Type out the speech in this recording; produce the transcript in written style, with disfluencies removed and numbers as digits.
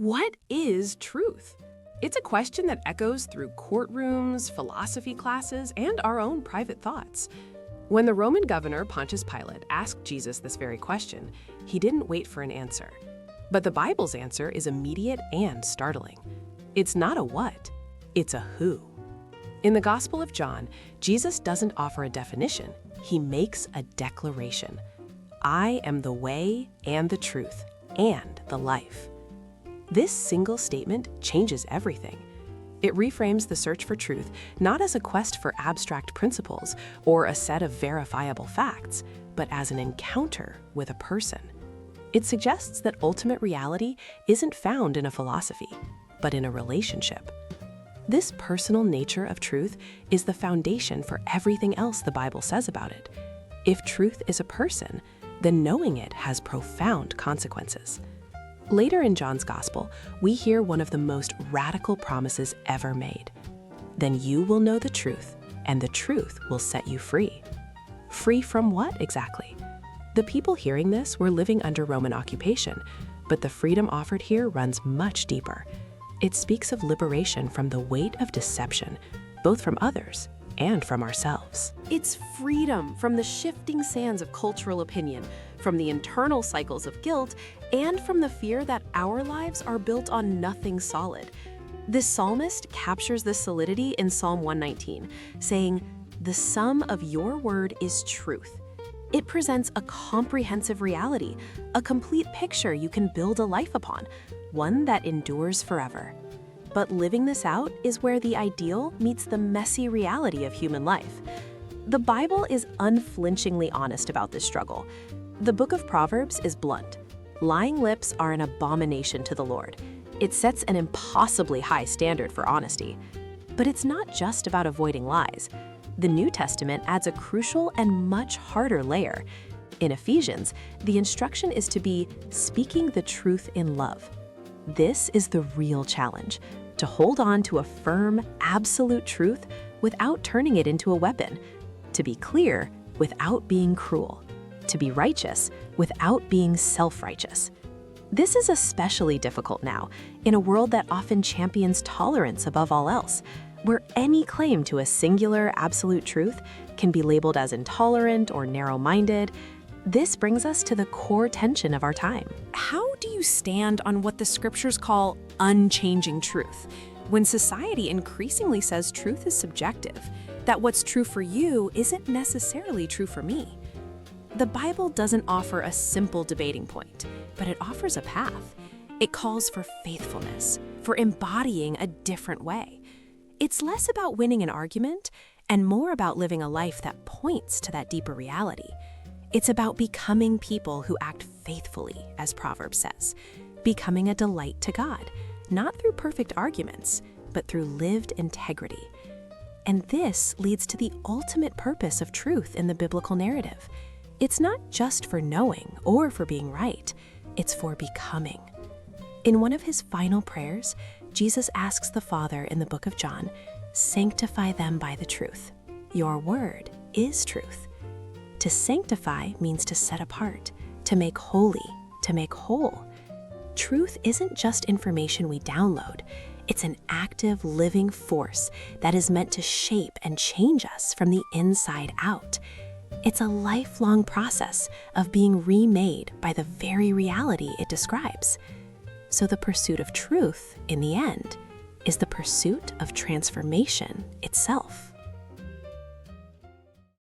What is truth? It's a question that echoes through courtrooms, philosophy classes, and our own private thoughts. When the Roman governor Pontius Pilate asked Jesus this very question, he didn't wait for an answer. But the Bible's answer is immediate and startling. It's not a what, it's a who. In the Gospel of John, Jesus doesn't offer a definition, he makes a declaration. I am the way and the truth and the life. This single statement changes everything. It reframes the search for truth not as a quest for abstract principles or a set of verifiable facts, but as an encounter with a person. It suggests that ultimate reality isn't found in a philosophy, but in a relationship. This personal nature of truth is the foundation for everything else the Bible says about it. If truth is a person, then knowing it has profound consequences. Later in John's Gospel, we hear one of the most radical promises ever made. Then you will know the truth, and the truth will set you free. Free from what exactly? The people hearing this were living under Roman occupation, but the freedom offered here runs much deeper. It speaks of liberation from the weight of deception, both from others and from ourselves. It's freedom from the shifting sands of cultural opinion, from the internal cycles of guilt, and from the fear that our lives are built on nothing solid. This psalmist captures this solidity in Psalm 119, saying, "The sum of your word is truth." It presents a comprehensive reality, a complete picture you can build a life upon, one that endures forever. But living this out is where the ideal meets the messy reality of human life. The Bible is unflinchingly honest about this struggle. The book of Proverbs is blunt. Lying lips are an abomination to the Lord. It sets an impossibly high standard for honesty. But it's not just about avoiding lies. The New Testament adds a crucial and much harder layer. In Ephesians, the instruction is to be speaking the truth in love. This is the real challenge, to hold on to a firm, absolute truth without turning it into a weapon, to be clear without being cruel, to be righteous without being self-righteous. This is especially difficult now, in a world that often champions tolerance above all else, where any claim to a singular, absolute truth can be labeled as intolerant or narrow-minded. This brings us to the core tension of our time. How do you stand on what the scriptures call unchanging truth, when society increasingly says truth is subjective, that what's true for you isn't necessarily true for me? The Bible doesn't offer a simple debating point, but it offers a path. It calls for faithfulness, for embodying a different way. It's less about winning an argument and more about living a life that points to that deeper reality. It's about becoming people who act faithfully, as Proverbs says, becoming a delight to God, not through perfect arguments, but through lived integrity. And this leads to the ultimate purpose of truth in the biblical narrative. It's not just for knowing or for being right, it's for becoming. In one of his final prayers, Jesus asks the Father in the book of John, "Sanctify them by the truth. Your word is truth." To sanctify means to set apart, to make holy, to make whole. Truth isn't just information we download. It's an active, living force that is meant to shape and change us from the inside out. It's a lifelong process of being remade by the very reality it describes. So the pursuit of truth, in the end, is the pursuit of transformation itself.